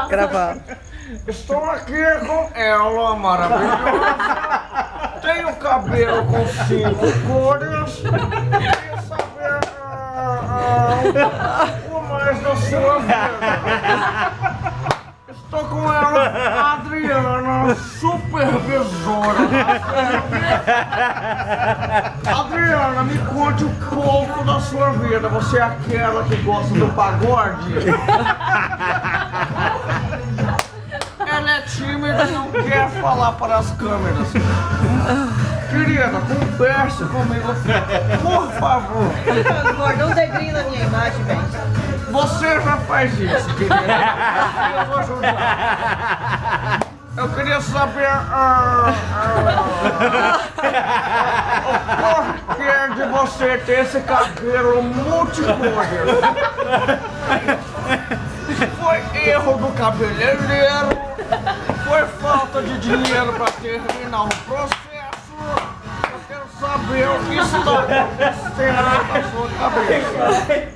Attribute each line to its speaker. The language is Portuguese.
Speaker 1: Gravando.
Speaker 2: Estou aqui com ela, maravilhosa. Tenho cabelo com 5 cores. Queria saber o mais da sua vida. Estou com ela, Adriana, supervisora. Adriana, me conte um pouco da sua vida. Você é aquela que gosta do pagode? Ela é tímida e não quer falar para as câmeras. Querida, converse comigo, por favor.
Speaker 3: Guardou um dedinho na minha imagem, velho.
Speaker 2: Você já faz isso, querida. Eu vou ajudar. Eu queria saber o porquê de você ter esse cabelo multicores. Foi erro do cabeleireiro? Foi falta de dinheiro para terminar o processo? Eu quero saber o que está acontecendo na sua cabeça.